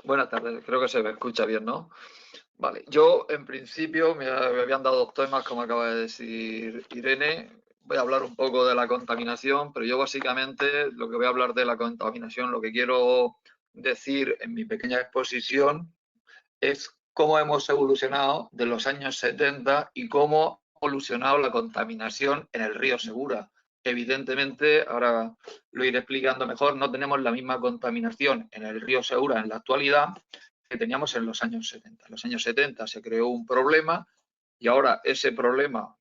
Buenas tardes, creo que se me escucha bien, ¿no? Vale, yo en principio me habían dado dos temas, como acaba de decir Irene. Voy a hablar un poco de la contaminación, pero yo básicamente lo que voy a hablar de la contaminación, lo que quiero decir en mi pequeña exposición es cómo hemos evolucionado de los años 70 y cómo ha evolucionado la contaminación en el río Segura. Evidentemente, ahora lo iré explicando mejor, no tenemos la misma contaminación en el río Segura en la actualidad que teníamos en los años 70. En los años 70 se creó un problema y ahora ese problema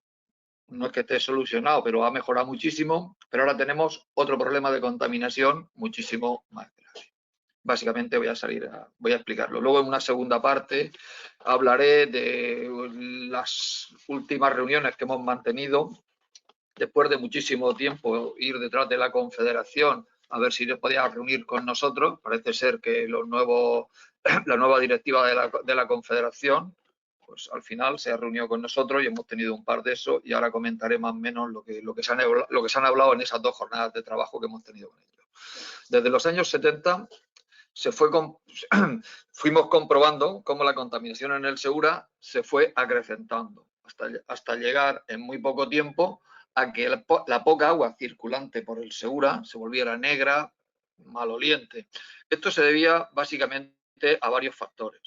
no es que esté solucionado, pero ha mejorado muchísimo, pero ahora tenemos otro problema de contaminación muchísimo más grave. Básicamente voy a explicarlo. Luego en una segunda parte hablaré de las últimas reuniones que hemos mantenido después de muchísimo tiempo ir detrás de la Confederación a ver si les podía reunir con nosotros. Parece ser que la nueva directiva de la Confederación, pues al final se ha reunido con nosotros y hemos tenido un par de eso y ahora comentaré más o menos lo que se han hablado en esas dos jornadas de trabajo que hemos tenido con ellos. Desde los años 70 fuimos comprobando cómo la contaminación en el Segura se fue acrecentando hasta llegar en muy poco tiempo a que la poca agua circulante por el Segura se volviera negra, maloliente. Esto se debía básicamente a varios factores.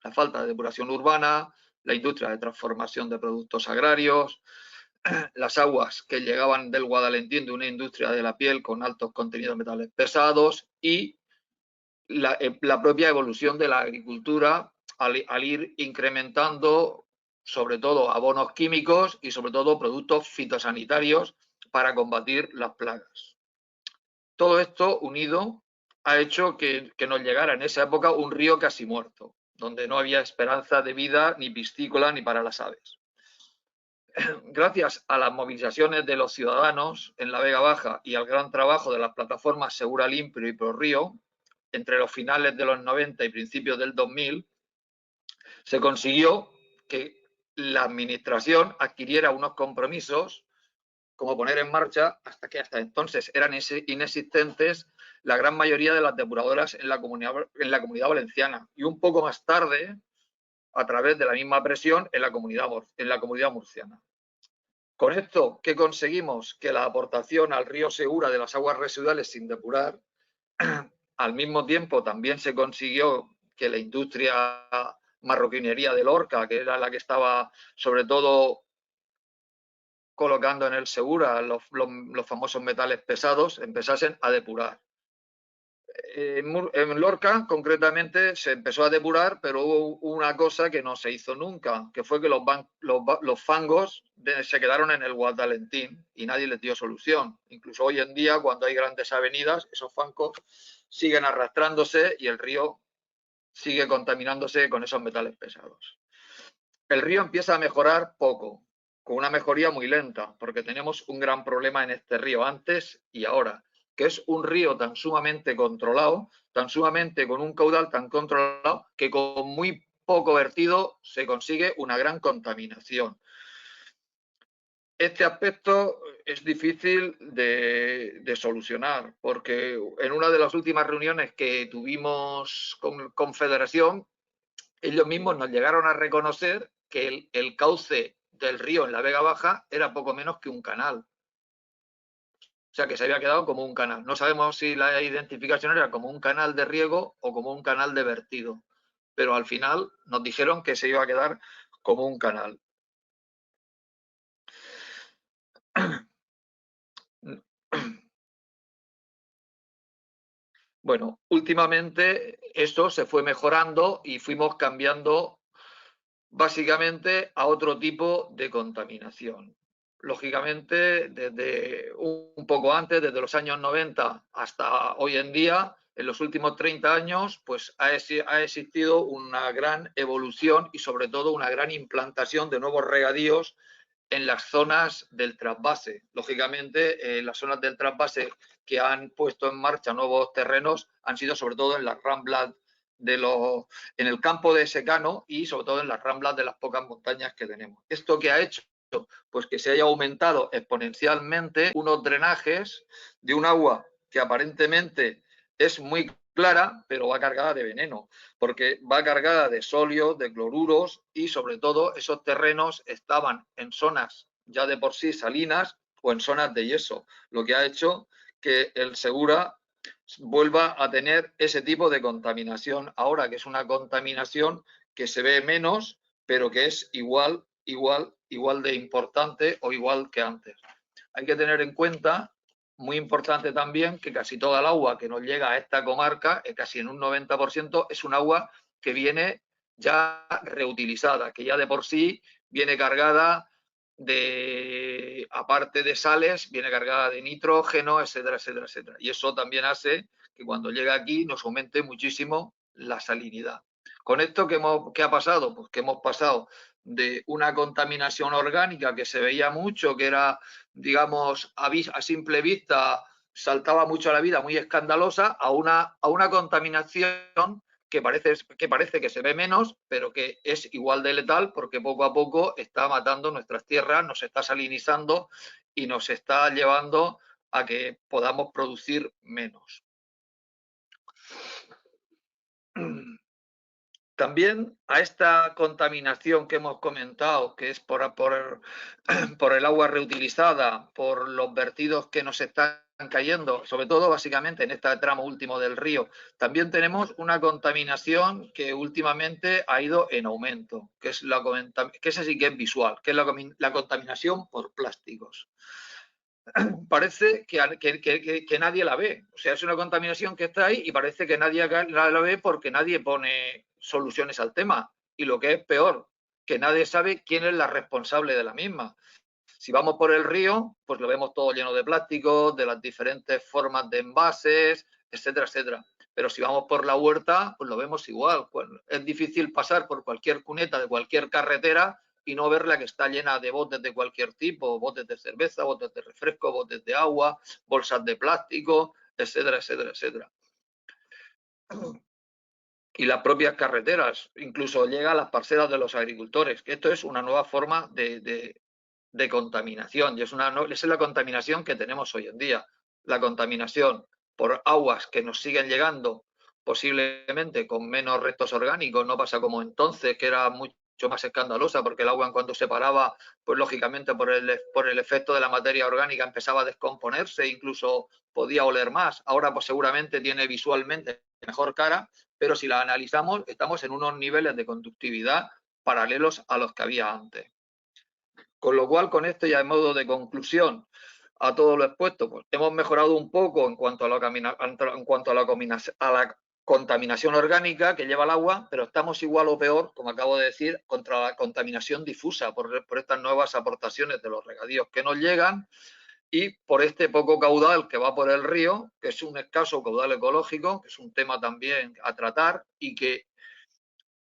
La falta de depuración urbana, la industria de transformación de productos agrarios, las aguas que llegaban del Guadalentín de una industria de la piel con altos contenidos de metales pesados y la propia evolución de la agricultura al ir incrementando sobre todo abonos químicos y sobre todo productos fitosanitarios para combatir las plagas. Todo esto unido ha hecho que nos llegara en esa época un río casi muerto, donde no había esperanza de vida ni piscícola ni para las aves. Gracias a las movilizaciones de los ciudadanos en la Vega Baja y al gran trabajo de las plataformas Segura Limpio y ProRío, entre los finales de los 90 y principios del 2000, se consiguió que la administración adquiriera unos compromisos como poner en marcha, hasta entonces eran inexistentes, la gran mayoría de las depuradoras en la comunidad valenciana y un poco más tarde, a través de la misma presión, en la comunidad murciana. Con esto, ¿qué conseguimos? Que la aportación al río Segura de las aguas residuales sin depurar, al mismo tiempo también se consiguió que la industria marroquinería de Lorca, que era la que estaba sobre todo colocando en el Segura los famosos metales pesados, empezasen a depurar. En Lorca, concretamente, se empezó a depurar, pero hubo una cosa que no se hizo nunca, que fue que los fangos se quedaron en el Guadalentín y nadie les dio solución. Incluso hoy en día, cuando hay grandes avenidas, esos fangos siguen arrastrándose y el río sigue contaminándose con esos metales pesados. El río empieza a mejorar poco, con una mejoría muy lenta, porque tenemos un gran problema en este río antes y ahora, que es un río tan sumamente controlado, tan sumamente con un caudal tan controlado, que con muy poco vertido se consigue una gran contaminación. Este aspecto es difícil de solucionar, porque en una de las últimas reuniones que tuvimos con Confederación, ellos mismos nos llegaron a reconocer que el cauce del río en la Vega Baja era poco menos que un canal. O sea, que se había quedado como un canal. No sabemos si la identificación era como un canal de riego o como un canal de vertido, pero al final nos dijeron que se iba a quedar como un canal. Bueno, últimamente esto se fue mejorando y fuimos cambiando básicamente a otro tipo de contaminación. Lógicamente, desde un poco antes, desde los años 90 hasta hoy en día, en los últimos 30 años, pues ha existido una gran evolución y sobre todo una gran implantación de nuevos regadíos en las zonas del trasvase. Lógicamente, las zonas del trasvase que han puesto en marcha nuevos terrenos han sido sobre todo en las ramblas en el campo de secano y sobre todo en las ramblas de las pocas montañas que tenemos. ¿Esto qué ha hecho? Pues que se haya aumentado exponencialmente unos drenajes de un agua que aparentemente es muy clara, pero va cargada de veneno, porque va cargada de sólidos, de cloruros y sobre todo esos terrenos estaban en zonas ya de por sí salinas o en zonas de yeso, lo que ha hecho que el Segura vuelva a tener ese tipo de contaminación ahora, que es una contaminación que se ve menos, pero que es igual de importante o igual que antes. Hay que tener en cuenta, muy importante también, que casi toda el agua que nos llega a esta comarca, casi en un 90%, es un agua que viene ya reutilizada, que ya de por sí viene cargada de, aparte de sales, viene cargada de nitrógeno, etcétera, etcétera, etcétera. Y eso también hace que cuando llega aquí nos aumente muchísimo la salinidad. Con esto, ¿qué ha pasado? Pues que hemos pasado de una contaminación orgánica que se veía mucho, que era, digamos, a simple vista, saltaba mucho a la vida, muy escandalosa, a una contaminación que parece que se ve menos, pero que es igual de letal porque poco a poco está matando nuestras tierras, nos está salinizando y nos está llevando a que podamos producir menos. También a esta contaminación que hemos comentado, que es por el agua reutilizada, por los vertidos que nos están cayendo, sobre todo básicamente en este tramo último del río, también tenemos una contaminación que últimamente ha ido en aumento, que es que esa sí que es visual, que es la contaminación por plásticos. Parece que nadie la ve. O sea, es una contaminación que está ahí y parece que nadie la ve porque nadie pone soluciones al tema. Y lo que es peor, que nadie sabe quién es la responsable de la misma. Si vamos por el río, pues lo vemos todo lleno de plásticos, de las diferentes formas de envases, etcétera, etcétera. Pero si vamos por la huerta, pues lo vemos igual. Pues es difícil pasar por cualquier cuneta de cualquier carretera y no verla que está llena de botes de cualquier tipo, botes de cerveza, botes de refresco, botes de agua, bolsas de plástico, etcétera, etcétera, etcétera. Y las propias carreteras, incluso llega a las parcelas de los agricultores, que esto es una nueva forma de contaminación y esa es la contaminación que tenemos hoy en día, la contaminación por aguas que nos siguen llegando posiblemente con menos restos orgánicos, no pasa como entonces, que era mucho más escandalosa porque el agua en cuanto se paraba, pues lógicamente por el efecto de la materia orgánica empezaba a descomponerse, incluso podía oler más. Ahora pues seguramente tiene visualmente mejor cara, pero si la analizamos estamos en unos niveles de conductividad paralelos a los que había antes. Con lo cual, con esto ya en modo de conclusión a todo lo expuesto, pues hemos mejorado un poco en cuanto a la contaminación orgánica que lleva el agua, pero estamos igual o peor, como acabo de decir, contra la contaminación difusa por estas nuevas aportaciones de los regadíos que nos llegan y por este poco caudal que va por el río, que es un escaso caudal ecológico, que es un tema también a tratar y que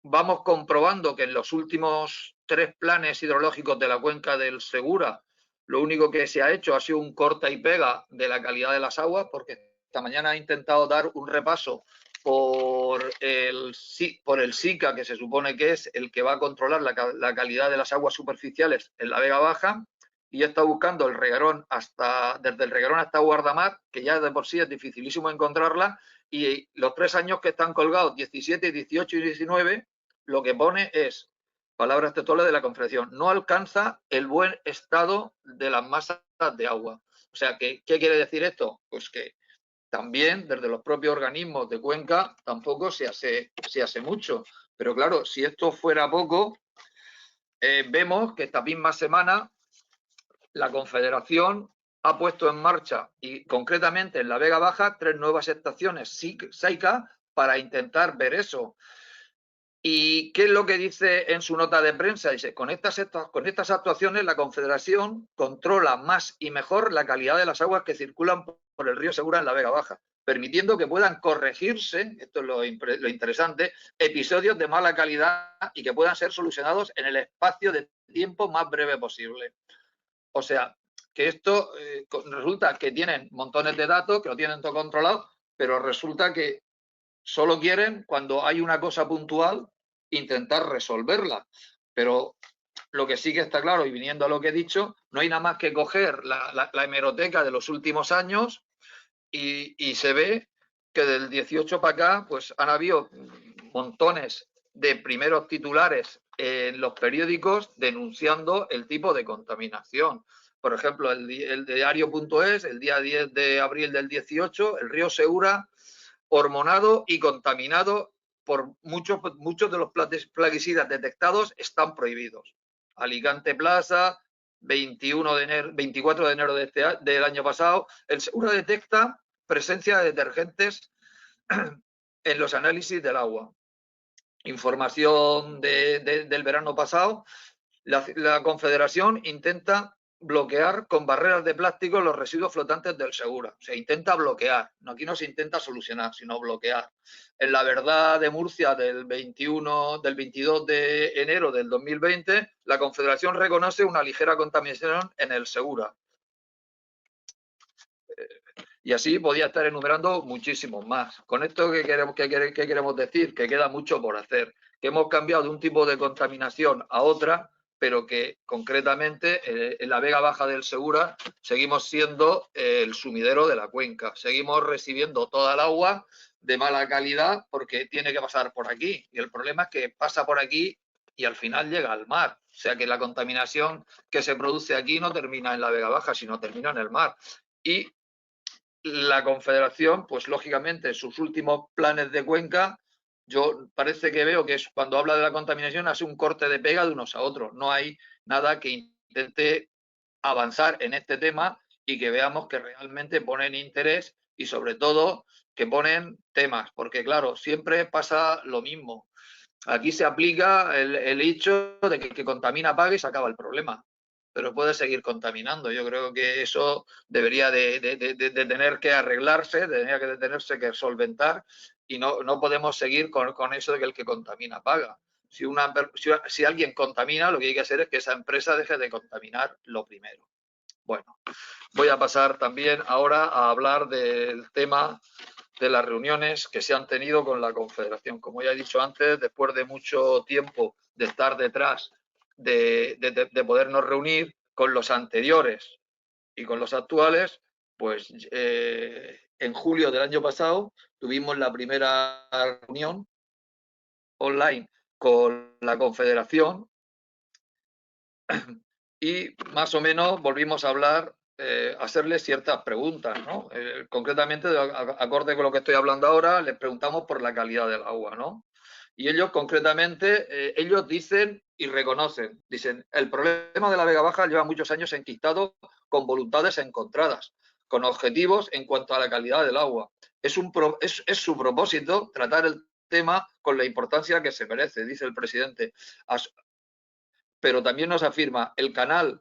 vamos comprobando que en los últimos 3 planes hidrológicos de la cuenca del Segura, lo único que se ha hecho ha sido un corta y pega de la calidad de las aguas, porque esta mañana he intentado dar un repaso por el SICA, que se supone que es el que va a controlar la calidad de las aguas superficiales en la Vega Baja, y he estado buscando el reguerón desde el reguerón hasta Guardamar, que ya de por sí es dificilísimo encontrarla, y los 3 años que están colgados, 17, 18 y 19, lo que pone es, palabras textuales de la Confederación, no alcanza el buen estado de las masas de agua. O sea, ¿qué quiere decir esto? Pues que también desde los propios organismos de cuenca tampoco se hace mucho. Pero claro, si esto fuera poco, vemos que esta misma semana la Confederación ha puesto en marcha, y concretamente en la Vega Baja, 3 nuevas estaciones SAICA para intentar ver eso. ¿Y qué es lo que dice en su nota de prensa? Dice, con estas actuaciones la Confederación controla más y mejor la calidad de las aguas que circulan por el río Segura en la Vega Baja, permitiendo que puedan corregirse, esto es lo interesante, episodios de mala calidad y que puedan ser solucionados en el espacio de tiempo más breve posible. O sea, que esto resulta que tienen montones de datos, que lo tienen todo controlado, pero resulta que solo quieren, cuando hay una cosa puntual, intentar resolverla. Pero lo que sí que está claro, y viniendo a lo que he dicho, no hay nada más que coger la hemeroteca de los últimos años y se ve que del 18 para acá pues han habido montones de primeros titulares en los periódicos denunciando el tipo de contaminación. Por ejemplo, el diario.es, el día 10 de abril del 18, el río Segura hormonado y contaminado por muchos de los plaguicidas detectados están prohibidos. Alicante Plaza, 24 de enero del año pasado, el Segura detecta presencia de detergentes en los análisis del agua. Información del verano pasado, la Confederación intenta bloquear con barreras de plástico los residuos flotantes del Segura. Se intenta bloquear, aquí no se intenta solucionar, sino bloquear. En la verdad de Murcia del 22 de enero del 2020, la Confederación reconoce una ligera contaminación en el Segura. Y así podía estar enumerando muchísimos más. Con esto, ¿qué queremos decir? Que queda mucho por hacer, que hemos cambiado de un tipo de contaminación a otra, pero que concretamente en la Vega Baja del Segura seguimos siendo el sumidero de la cuenca. Seguimos recibiendo toda el agua de mala calidad porque tiene que pasar por aquí. Y el problema es que pasa por aquí y al final llega al mar. O sea que la contaminación que se produce aquí no termina en la Vega Baja, sino termina en el mar. Y la Confederación, pues lógicamente, sus últimos planes de cuenca, yo parece que veo que es cuando habla de la contaminación hace un corte de pega de unos a otros. No hay nada que intente avanzar en este tema y que veamos que realmente ponen interés y sobre todo que ponen temas, porque claro, siempre pasa lo mismo. Aquí se aplica el hecho de que el que contamina pague y se acaba el problema, pero puede seguir contaminando. Yo creo que eso debería de tener que arreglarse, debería de tenerse que solventar y no podemos seguir con eso de que el que contamina paga. Si alguien contamina, lo que hay que hacer es que esa empresa deje de contaminar lo primero. Bueno, voy a pasar también ahora a hablar del tema de las reuniones que se han tenido con la Confederación. Como ya he dicho antes, después de mucho tiempo de estar detrás de podernos reunir con los anteriores y con los actuales, pues en julio del año pasado tuvimos la primera reunión online con la Confederación y más o menos volvimos a hablar, hacerles ciertas preguntas, ¿no? Concretamente, acorde con lo que estoy hablando ahora, les preguntamos por la calidad del agua, ¿no? Y ellos concretamente, ellos dicen y reconocen, dicen, el problema de la Vega Baja lleva muchos años enquistado con voluntades encontradas, con objetivos en cuanto a la calidad del agua. Es su propósito tratar el tema con la importancia que se merece, dice el presidente. Pero también nos afirma el canal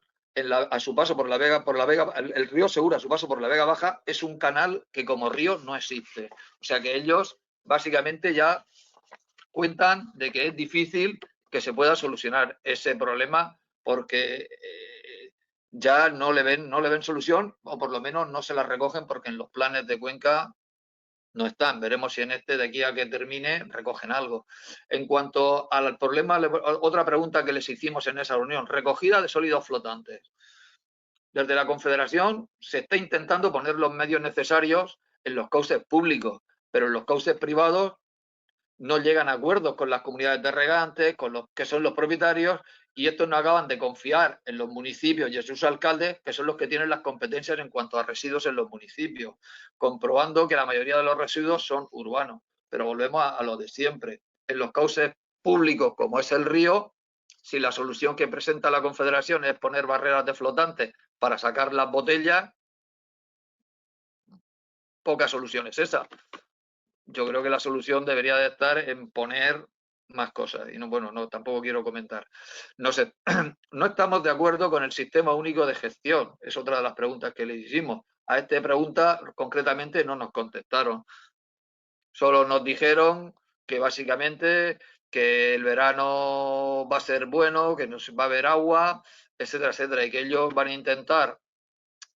a su paso por la Vega, el río Segura a su paso por la Vega Baja es un canal que como río no existe. O sea que ellos básicamente ya cuentan de que es difícil que se pueda solucionar ese problema porque ya no le ven solución o por lo menos no se la recogen porque en los planes de Cuenca no están. Veremos si en este, de aquí a que termine, recogen algo. En cuanto al problema, otra pregunta que les hicimos en esa reunión, recogida de sólidos flotantes. Desde la Confederación se está intentando poner los medios necesarios en los cauces públicos, pero en los cauces privados no llegan a acuerdos con las comunidades de regantes, con los que son los propietarios, y estos no acaban de confiar en los municipios y en sus alcaldes, que son los que tienen las competencias en cuanto a residuos en los municipios, comprobando que la mayoría de los residuos son urbanos. Pero volvemos a lo de siempre. En los cauces públicos, como es el río, si la solución que presenta la Confederación es poner barreras de flotantes para sacar las botellas, poca solución es esa. Yo creo que la solución debería de estar en poner más cosas. Y no, bueno, no, tampoco quiero comentar. No sé, no estamos de acuerdo con el sistema único de gestión. Es otra de las preguntas que le hicimos. A esta pregunta concretamente no nos contestaron. Solo nos dijeron que básicamente que el verano va a ser bueno, que nos va a haber agua, etcétera, etcétera, y que ellos van a intentar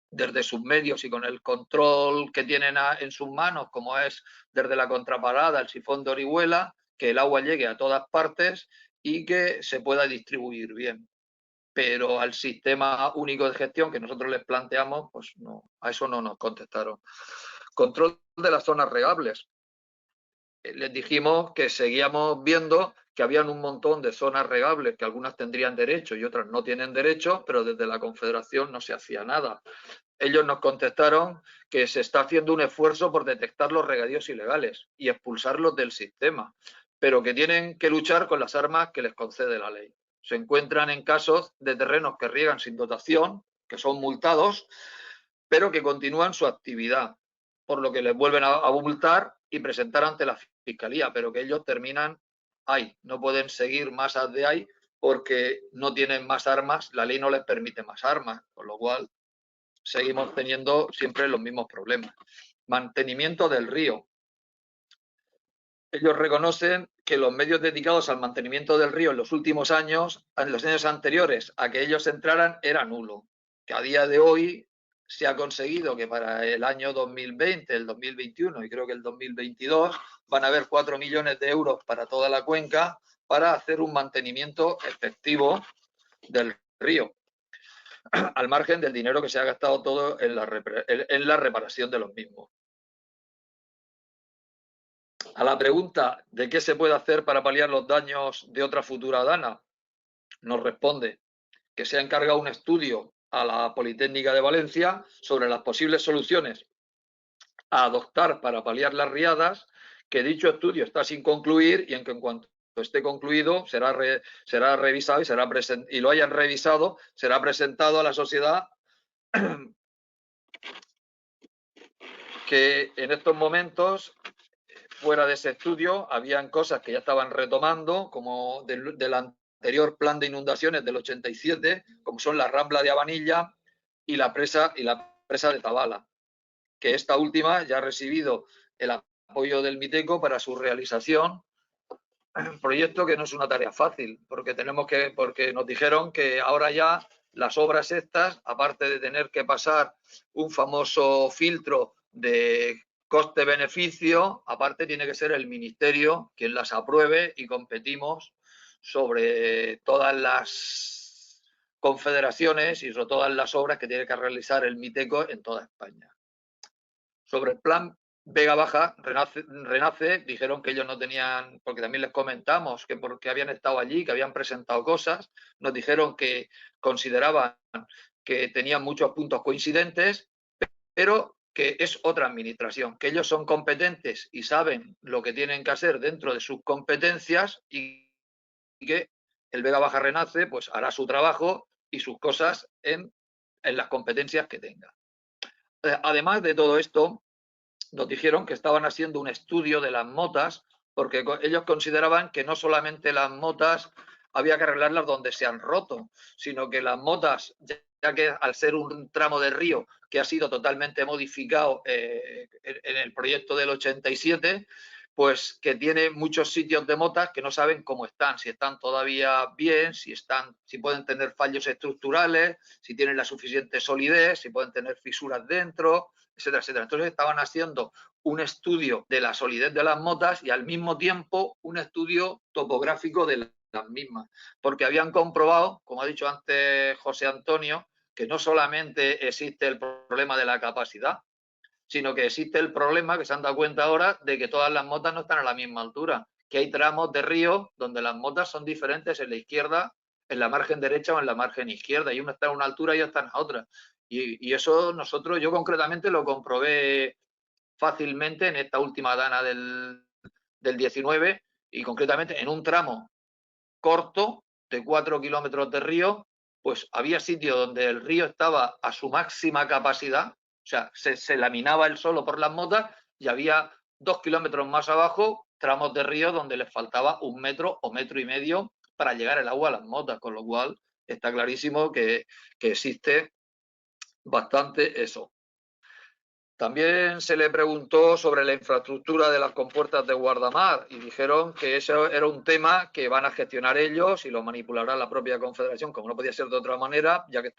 desde sus medios y con el control que tienen en sus manos, como es desde la contraparada, el sifón de Orihuela, que el agua llegue a todas partes y que se pueda distribuir bien. Pero al sistema único de gestión que nosotros les planteamos, pues no, a eso no nos contestaron. Control de las zonas regables. Les dijimos que seguíamos viendo que habían un montón de zonas regables que algunas tendrían derecho y otras no tienen derecho, pero desde la Confederación no se hacía nada. Ellos nos contestaron que se está haciendo un esfuerzo por detectar los regadíos ilegales y expulsarlos del sistema, pero que tienen que luchar con las armas que les concede la ley. Se encuentran en casos de terrenos que riegan sin dotación, que son multados, pero que continúan su actividad, por lo que les vuelven a multar y presentar ante la Fiscalía, pero que ellos terminan ahí, no pueden seguir más de ahí porque no tienen más armas, la ley no les permite más armas, con lo cual seguimos teniendo siempre los mismos problemas. Mantenimiento del río. Ellos reconocen que los medios dedicados al mantenimiento del río en los últimos años, en los años anteriores a que ellos entraran, era nulo. Que a día de hoy se ha conseguido que para el año 2020, el 2021 y creo que el 2022 van a haber 4 millones de euros para toda la cuenca para hacer un mantenimiento efectivo del río, al margen del dinero que se ha gastado todo en la reparación de los mismos. A la pregunta de qué se puede hacer para paliar los daños de otra futura dana, nos responde que se ha encargado un estudio a la Politécnica de Valencia sobre las posibles soluciones a adoptar para paliar las riadas, que dicho estudio está sin concluir y en cuanto esté concluido será revisado y lo hayan revisado, será presentado a la sociedad, que en estos momentos, fuera de ese estudio, habían cosas que ya estaban retomando, como del anterior plan de inundaciones del 87, como son la Rambla de Abanilla y la presa de Tabala, que esta última ya ha recibido el apoyo del Miteco para su realización. Un proyecto que no es una tarea fácil, porque nos dijeron que ahora ya las obras estas, aparte de tener que pasar un famoso filtro de coste-beneficio, aparte tiene que ser el Ministerio quien las apruebe y competimos sobre todas las confederaciones y sobre todas las obras que tiene que realizar el Miteco en toda España. Sobre el plan Vega Baja, Renace, dijeron que ellos no tenían, porque también les comentamos que porque habían estado allí, que habían presentado cosas, nos dijeron que consideraban que tenían muchos puntos coincidentes, pero que es otra administración, que ellos son competentes y saben lo que tienen que hacer dentro de sus competencias y que el Vega Baja Renace pues hará su trabajo y sus cosas en las competencias que tenga. Además de todo esto, nos dijeron que estaban haciendo un estudio de las motas, porque ellos consideraban que no solamente las motas había que arreglarlas donde se han roto, sino que las motas, ya que al ser un tramo de río que ha sido totalmente modificado en el proyecto del 87, pues que tiene muchos sitios de motas que no saben cómo están, si están todavía bien, si pueden tener fallos estructurales, si tienen la suficiente solidez, si pueden tener fisuras dentro, etcétera, etcétera. Entonces estaban haciendo un estudio de la solidez de las motas y al mismo tiempo un estudio topográfico de las mismas, porque habían comprobado, como ha dicho antes José Antonio, que no solamente existe el problema de la capacidad, sino que existe el problema, que se han dado cuenta ahora, de que todas las motas no están a la misma altura, que hay tramos de río donde las motas son diferentes en la izquierda, en la margen derecha o en la margen izquierda, y una está a una altura y otra está a otra. Y eso yo concretamente lo comprobé fácilmente en esta última dana del 19 y concretamente en un tramo corto de 4 kilómetros de río, pues había sitios donde el río estaba a su máxima capacidad, o sea, se laminaba el suelo por las motas y había 2 kilómetros más abajo tramos de río donde les faltaba 1 metro o metro y medio para llegar el agua a las motas, con lo cual está clarísimo que existe bastante eso. También se le preguntó sobre la infraestructura de las compuertas de guardamar y dijeron que eso era un tema que van a gestionar ellos y lo manipulará la propia Confederación, como no podía ser de otra manera, ya que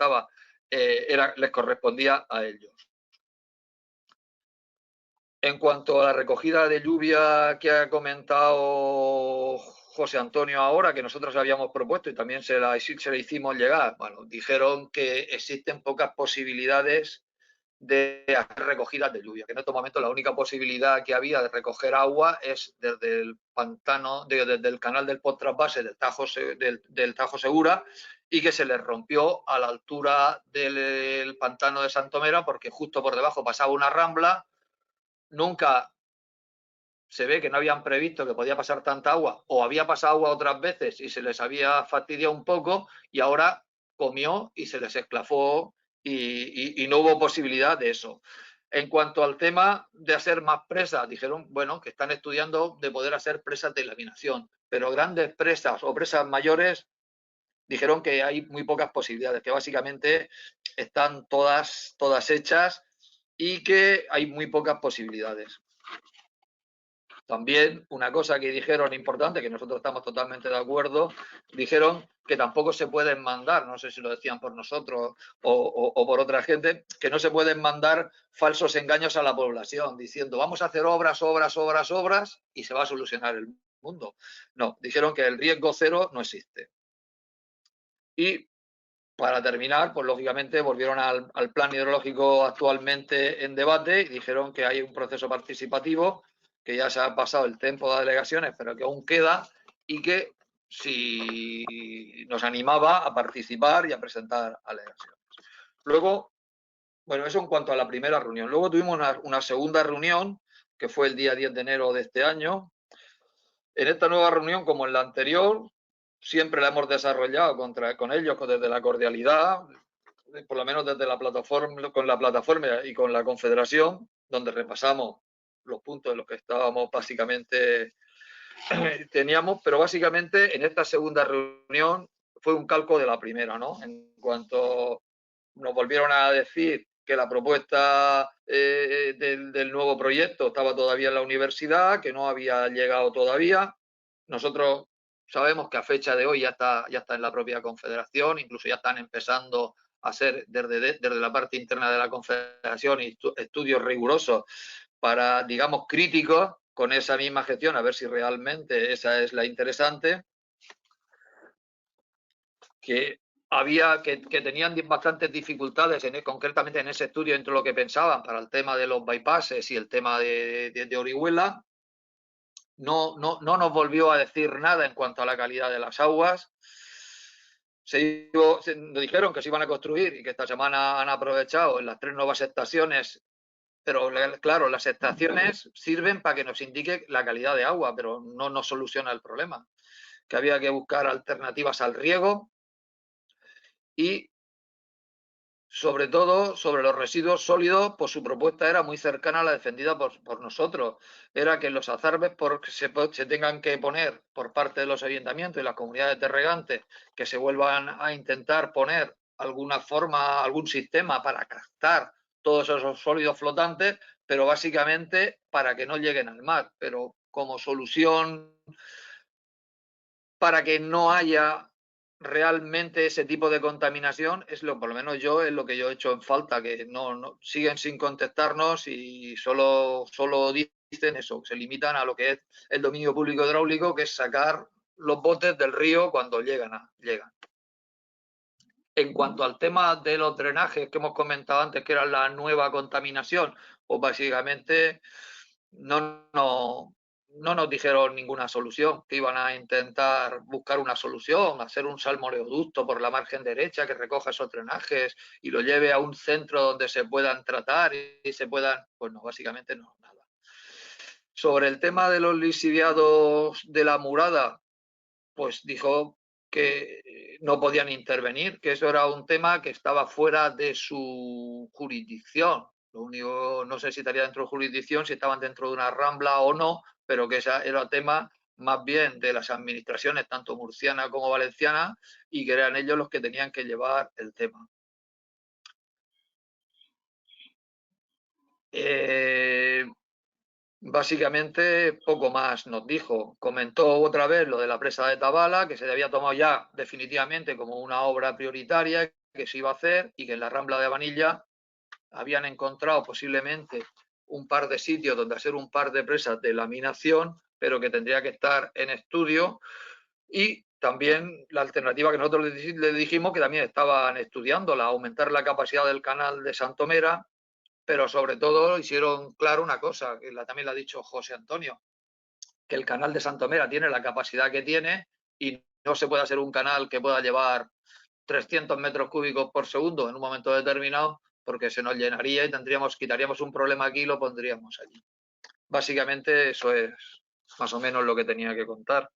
les correspondía a ellos. En cuanto a la recogida de lluvia que ha comentado José Antonio ahora, que nosotros habíamos propuesto y también se le hicimos llegar, bueno, dijeron que existen pocas posibilidades de hacer recogidas de lluvia, que en estos momentos la única posibilidad que había de recoger agua es desde el pantano, desde el canal del Pot-Trasvase del Tajo Segura, y que se les rompió a la altura del pantano de Santomera porque justo por debajo pasaba una rambla. Nunca se ve que no habían previsto que podía pasar tanta agua, o había pasado agua otras veces y se les había fastidiado un poco, y ahora comió y se les esclafó y no hubo posibilidad de eso. En cuanto al tema de hacer más presas, dijeron, bueno, que están estudiando de poder hacer presas de laminación, pero grandes presas o presas mayores, dijeron que hay muy pocas posibilidades, que básicamente están todas hechas y que hay muy pocas posibilidades. También una cosa que dijeron importante, que nosotros estamos totalmente de acuerdo, dijeron que tampoco se pueden mandar, no sé si lo decían por nosotros o por otra gente, que no se pueden mandar falsos engaños a la población diciendo vamos a hacer obras y se va a solucionar el mundo. No, dijeron que el riesgo cero no existe. Y para terminar, pues lógicamente volvieron al plan hidrológico actualmente en debate y dijeron que hay un proceso participativo, que ya se ha pasado el tiempo de delegaciones, pero que aún queda, y que si nos animaba a participar y a presentar alegaciones. Luego, bueno, eso en cuanto a la primera reunión. Luego tuvimos una segunda reunión, que fue el día 10 de enero de este año. En esta nueva reunión, como en la anterior, siempre la hemos desarrollado con ellos desde la cordialidad, por lo menos desde la plataforma, con la plataforma y con la confederación, donde repasamos los puntos en los que estábamos básicamente teníamos, pero básicamente en esta segunda reunión fue un calco de la primera, ¿no? En cuanto nos volvieron a decir que la propuesta del nuevo proyecto estaba todavía en la universidad, que no había llegado todavía. Nosotros sabemos que a fecha de hoy ya está en la propia confederación, incluso ya están empezando a hacer desde la parte interna de la confederación estudios rigurosos para, digamos, críticos con esa misma gestión, a ver si realmente esa es la interesante, que tenían bastantes dificultades concretamente en ese estudio entre lo que pensaban para el tema de los bypasses y el tema de Orihuela. No nos volvió a decir nada en cuanto a la calidad de las aguas. Nos dijeron que se iban a construir y que esta semana han aprovechado en las 3 nuevas estaciones, pero claro, las estaciones sirven para que nos indique la calidad de agua, pero no nos soluciona el problema. Que había que buscar alternativas al riego y, sobre todo, sobre los residuos sólidos, pues su propuesta era muy cercana a la defendida por nosotros. Era que los azarbes se tengan que poner por parte de los ayuntamientos y las comunidades de regantes, que se vuelvan a intentar poner alguna forma, algún sistema para captar todos esos sólidos flotantes, pero básicamente para que no lleguen al mar. Pero como solución para que no haya realmente ese tipo de contaminación, por lo menos yo, es lo que yo he hecho en falta, que no siguen sin contestarnos y solo dicen eso, se limitan a lo que es el dominio público hidráulico, que es sacar los botes del río cuando llegan. En cuanto al tema de los drenajes que hemos comentado antes, que era la nueva contaminación, pues básicamente no nos dijeron ninguna solución, que iban a intentar buscar una solución, hacer un salmoreoducto por la margen derecha que recoja esos drenajes y lo lleve a un centro donde se puedan tratar y se puedan, pues no, básicamente no, nada. Sobre el tema de los lixiviados de la Murada, pues dijo que no podían intervenir, que eso era un tema que estaba fuera de su jurisdicción. Lo único, no sé si estaría dentro de jurisdicción, si estaban dentro de una rambla o no, pero que ese era el tema más bien de las administraciones, tanto murciana como valenciana, y que eran ellos los que tenían que llevar el tema. Básicamente poco más nos dijo. Comentó otra vez lo de la presa de Tabala, que se había tomado ya definitivamente como una obra prioritaria que se iba a hacer y que en la Rambla de Vanilla habían encontrado posiblemente un par de sitios donde hacer un par de presas de laminación, pero que tendría que estar en estudio. Y también la alternativa que nosotros le dijimos que también estaban estudiando, aumentar la capacidad del canal de Santomera pero sobre todo hicieron claro una cosa, que también lo ha dicho José Antonio, que el canal de Santomera tiene la capacidad que tiene y no se puede hacer un canal que pueda llevar 300 metros cúbicos por segundo en un momento determinado, porque se nos llenaría y quitaríamos un problema aquí y lo pondríamos allí. Básicamente eso es más o menos lo que tenía que contar.